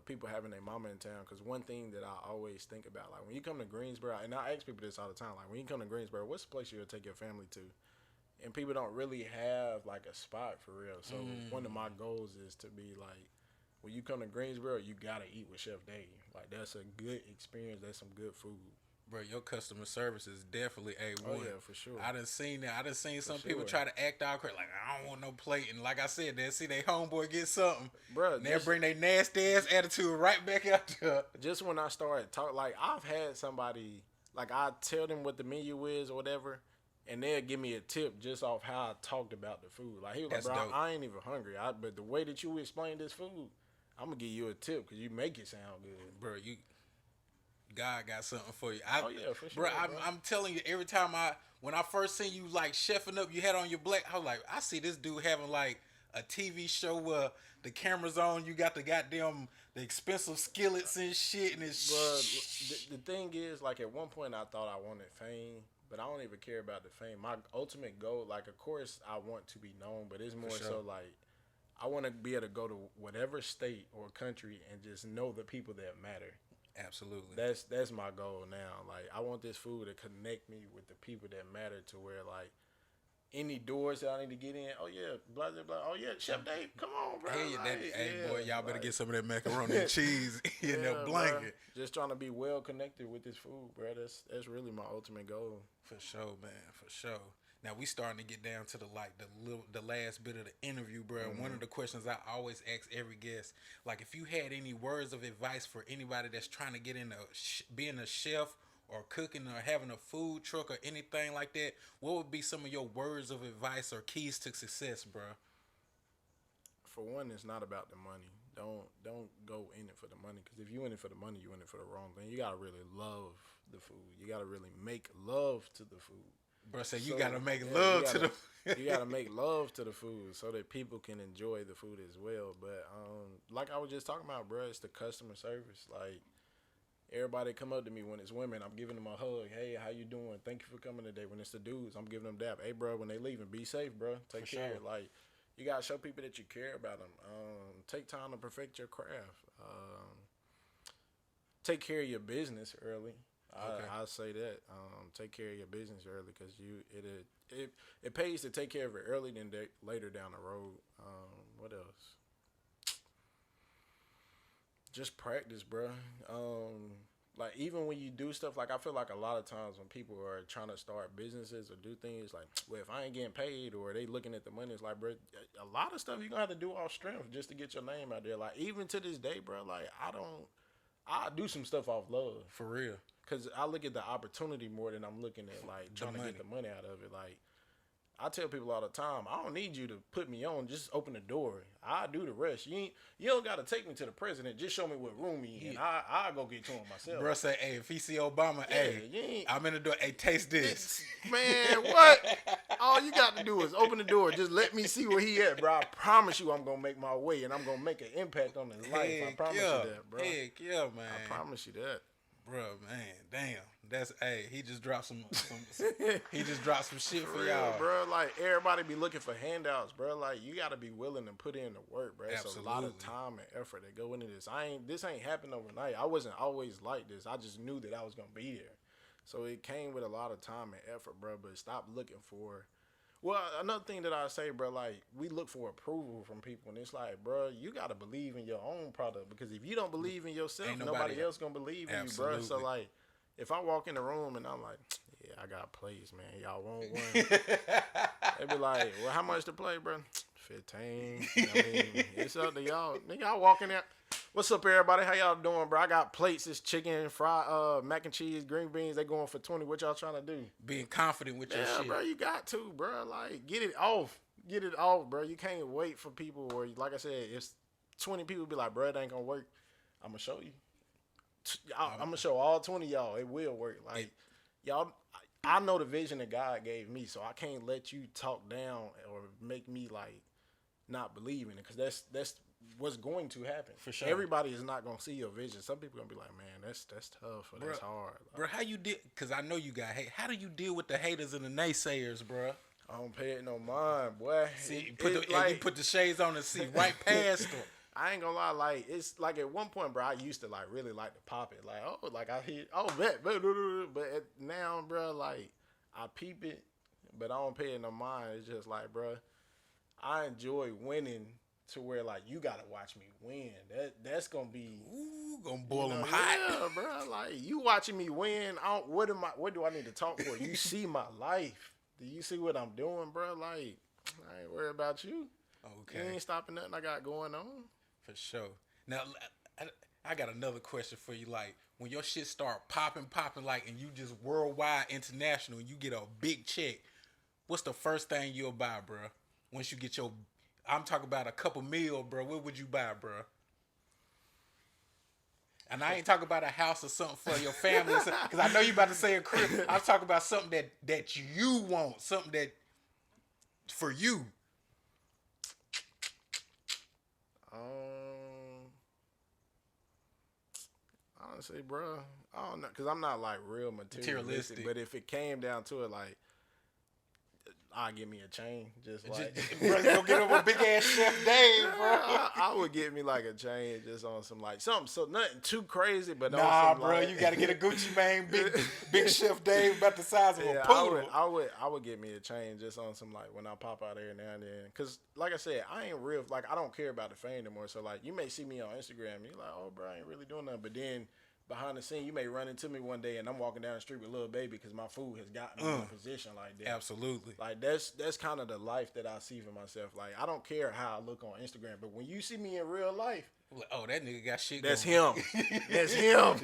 People having their mama in town, because one thing that I always think about, like when you come to Greensboro, and I ask people this all the time, like when you come to Greensboro, what's the place you'll take your family to? And people don't really have like a spot for real. So one of my goals is to be like, when you come to Greensboro, you gotta eat with Chef Dave. Like, that's a good experience. That's some good food. Bro, your customer service is definitely A1. Oh, yeah, for sure. I done seen that. I done seen some people try to act out crazy. Like, I don't want no plate. And like I said, they'll see their homeboy get something. Bro, they'll bring their nasty-ass attitude right back out there. Just when I started talking, like, I've had somebody, like, I tell them what the menu is or whatever, and they'll give me a tip just off how I talked about the food. Like, he was like, bro, I ain't even hungry. But the way that you explain this food, I'm going to give you a tip because you make it sound good. Bro, God got something for you. For sure. Bro, I'm telling you, every time when I first seen you like chefing up, you had on your black, I was like, I see this dude having like a TV show where the camera's on, you got the goddamn the expensive skillets and shit, and it's. Bro, the thing is, like, at one point I thought I wanted fame, but I don't even care about the fame. My ultimate goal, like, of course I want to be known, but it's more so like I want to be able to go to whatever state or country and just know the people that matter. Absolutely. That's my goal now. Like, I want this food to connect me with the people that matter, to where, like, any doors that I need to get in, oh yeah, blah blah blah. Oh yeah, Chef Dave, come on, bro. Hey, boy, y'all better get some of that macaroni and cheese in that blanket. Bro. Just trying to be well connected with this food, bro. That's really my ultimate goal. For sure, man. For sure. Now we starting to get down to the last bit of the interview, bro. Mm-hmm. One of the questions I always ask every guest, like, if you had any words of advice for anybody that's trying to get into being a chef or cooking or having a food truck or anything like that, what would be some of your words of advice or keys to success, bro? For one, it's not about the money. Don't go in it for the money, because if you in it for the money, you in it for the wrong thing. You gotta really love the food. You gotta really make love to the food. Bro, so you gotta make love to the. You gotta make love to the food so that people can enjoy the food as well. But like I was just talking about, bro, it's the customer service. Like, everybody come up to me when it's women, I'm giving them a hug. Hey, how you doing? Thank you for coming today. When it's the dudes, I'm giving them dap. Hey, bro, when they leaving, be safe, bro. Take care. Sure. Like, you gotta show people that you care about them. Take time to perfect your craft. Take care of your business early. Okay. I say that. Take care of your business early, because it pays to take care of it early than later down the road. What else? Just practice, bro. Like, even when you do stuff, like, I feel like a lot of times when people are trying to start businesses or do things, like, well, if I ain't getting paid, or they looking at the money, it's like, bro, a lot of stuff you're gonna have to do off strength just to get your name out there. Like, even to this day, bro, like, I do some stuff off love. For real. Because I look at the opportunity more than I'm looking at, like, trying to get the money out of it. Like, I tell people all the time, I don't need you to put me on. Just open the door. I do the rest. You don't got to take me to the president. Just show me what room he in. I'll go get to him myself. Bro say, hey, if he see Obama, hey, I'm in the door. Hey, taste this. Man, what? All you got to do is open the door. Just let me see where he at, bro. I promise you I'm going to make my way, and I'm going to make an impact on his life. I promise you that, bro. Heck yeah, man. I promise you that. Bro, man, damn. He just dropped some he just dropped some shit for y'all. Bro, like, everybody be looking for handouts, bro. Like, you gotta be willing to put in the work, bro. It's a lot of time and effort that go into this. This ain't happened overnight. I wasn't always like this. I just knew that I was gonna be there. So it came with a lot of time and effort, bro. But stop looking for. Well, another thing that I say, bro, like, we look for approval from people, and it's like, bro, you got to believe in your own product, because if you don't believe in yourself, nobody else going to believe in you, bro. So, like, if I walk in the room and I'm like, yeah, I got plays, man. Y'all want one? They be like, well, how much to play, bro? 15. I mean, it's up to y'all. Nigga, I walk in there. What's up, everybody? How y'all doing, bro? I got plates. It's chicken, fried, mac and cheese, green beans. They going for 20. What y'all trying to do? Being confident with your shit. Bro, you got to, bro. Like, get it off. Get it off, bro. You can't wait for people where, like I said, it's 20 people be like, bro, it ain't going to work. I'm going to show you. I'm going to show all 20 of y'all. It will work. Like, y'all, I know the vision that God gave me, so I can't let you talk down or make me, like, not believe in it, because that's what's going to happen. For sure. Everybody is not going to see your vision. Some people going to be like, man, that's tough or that's hard. Like, bro, how you did, because I know you got hate. How do you deal with the haters and the naysayers, bro? I don't pay it no mind, boy. See, you put the shades on and see right past them. I ain't gonna lie, like, it's like at one point, bro, I used to like really like to pop it. Like, oh, like I hit, oh, bet. But now, bro, like, I peep it, but I don't pay it no mind. It's just like, bro, I enjoy winning to where, like, you gotta watch me win. That's gonna be gonna boil them hot. Yeah, bro. Like, you watching me win. What do I need to talk for? You see my life. Do you see what I'm doing, bro? Like, I ain't worried about you. Okay. You ain't stopping nothing I got going on. For sure. Now, I got another question for you. Like, when your shit start popping, like, and you just worldwide, international, and you get a big check, what's the first thing you'll buy, bro? Once you get I'm talking about a couple meal, bro. What would you buy, bro? And I ain't talking about a house or something for your family, because I know you about to say a crib. I'm talking about something that you want, something that for you. Honestly, bro, I don't know, because I'm not like real materialistic. But if it came down to it, like, I'll give me a chain, just like, bro, you go get him a big ass Chef Dave, bro. I would get me like a chain, just on some like something, so nothing too crazy, but nah, on some, bro, like, you gotta get a Gucci Mane, big Chef Dave, about the size of a poodle. I would get me a chain, just on some, like, when I pop out here now and then, cause like I said, I ain't real, like, I don't care about the fame anymore. So like, you may see me on Instagram, and you're like, oh, bro, I ain't really doing nothing, but then behind the scene, you may run into me one day and I'm walking down the street with Lil Baby because my food has gotten me in a position like that. Absolutely. Like, that's kind of the life that I see for myself. Like, I don't care how I look on Instagram, but when you see me in real life, oh, that nigga got shit that's going. Him. That's him.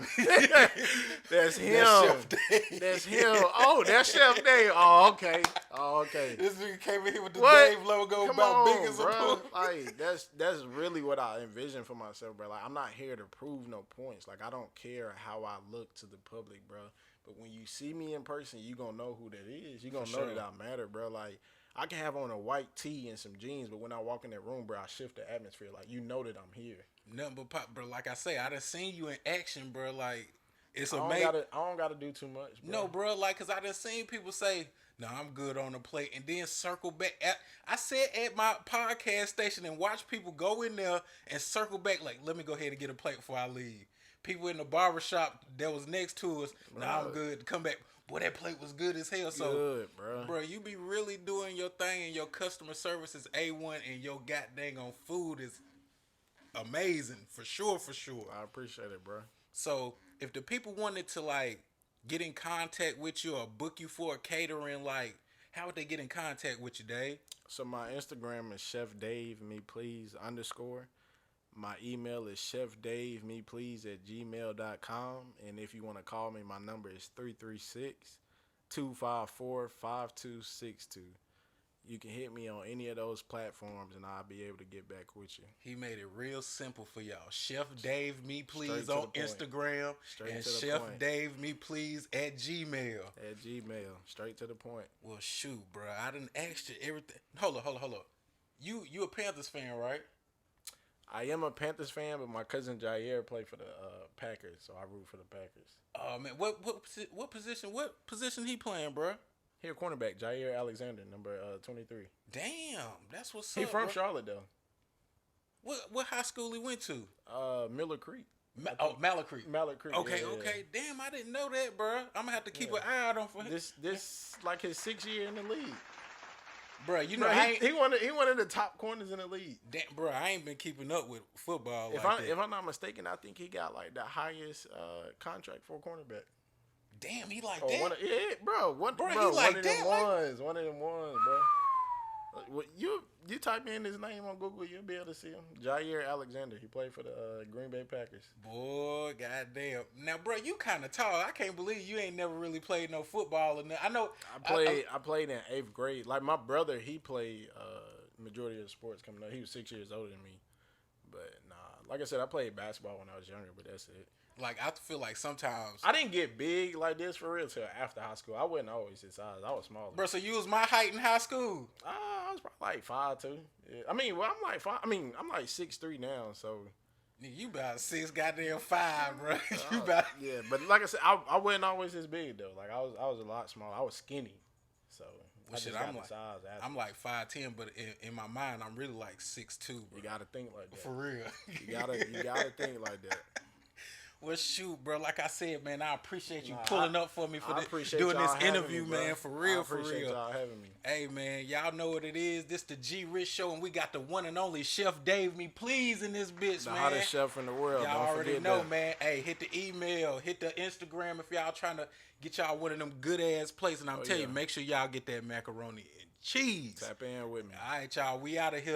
That's him. That's him. Oh, that's Chef Dave. Oh, okay. This nigga came in here with the Dave logo. Come about on, big as bro. A like, that's really what I envision for myself, bro. Like, I'm not here to prove no points. Like, I don't care how I look to the public, bro. But when you see me in person, you gonna know who that is. You gonna know that I matter, bro. Like, I can have on a white tee and some jeans, but when I walk in that room, bro, I shift the atmosphere. Like, you know that I'm here. Nothing but pop, bro. Like I say, I done seen you in action, bro. Like, it's amazing. I don't gotta do too much, bro. No, bro. Like, cause I done seen people say, "No, I'm good on the plate," and then circle back. I said at my podcast station and watch people go in there and circle back. Like, let me go ahead and get a plate before I leave. People in the barbershop that was next to us. No, I'm good. Come back. Boy, that plate was good as hell. So, good, bro, you be really doing your thing, and your customer service is A1, and your goddamn on food is amazing, for sure. I appreciate it, bro. So, if the people wanted to, like, get in contact with you or book you for a catering, like, how would they get in contact with you, Dave? So, my Instagram is Chef Dave Me Please _. My email is chefdavemeplease@gmail.com. And if you want to call me, my number is 336-254-5262. You can hit me on any of those platforms, and I'll be able to get back with you. He made it real simple for y'all. Chef Dave Me Please on Instagram, and Chef Dave Me Please at Gmail. At Gmail, straight to the point. Well, shoot, bro, I done asked you everything. Hold on. You a Panthers fan, right? I am a Panthers fan, but my cousin Jair played for the Packers, so I root for the Packers. Oh man, what position? What position he playing, bro? He a cornerback, Jair Alexander, number 23. Damn, that's what's up. He from bro. Charlotte though. What high school he went to? Miller Creek. Mallet Creek. Mallet Creek. Okay, yeah. Okay. Damn, I didn't know that, bro. I'm gonna have to keep an eye out on for him. This like his 6th year in the league. Bro, you know, he one of the top corners in the league. Damn, bro, I ain't been keeping up with football. If I'm not mistaken, I think he got like the highest contract for a cornerback. Damn, he like that? Yeah, bro. One of them ones, bro. You type in his name on Google, you'll be able to see him. Jair Alexander. He played for the Green Bay Packers. Boy, goddamn. Now, bro, you kind of tall. I can't believe you ain't never really played no football. I know. I played in 8th grade. Like my brother, he played majority of the sports coming up. He was 6 years older than me. But nah, like I said, I played basketball when I was younger, but that's it. Like, I feel like sometimes I didn't get big like this for real till after high school. I wasn't always this size. I was smaller. Bro, so you was my height in high school? I was probably like 5'2". Yeah. I mean, well, I'm like 5. I mean, I'm like 6'3" now. So nigga, you about 6 goddamn 5, bro. You about yeah. But like I said, I wasn't always this big though. Like I was a lot smaller. I was skinny. So shit, I'm like 5'10", but in my mind, I'm really like 6'2". Bro. You gotta think like that. For real. You gotta think like that. Well, shoot, bro. Like I said, man, I appreciate you pulling up for me for doing this interview, man. For real, for real. I appreciate y'all having me. Hey, man, y'all know what it is. This the G Rich Show, and we got the one and only Chef Dave Me Please in this bitch, the man. The hottest chef in the world. Y'all already know, man. Hey, hit the email, hit the Instagram if y'all trying to get y'all one of them good ass plates. And I'm telling you, make sure y'all get that macaroni and cheese. Tap in with me. All right, y'all. We out of here.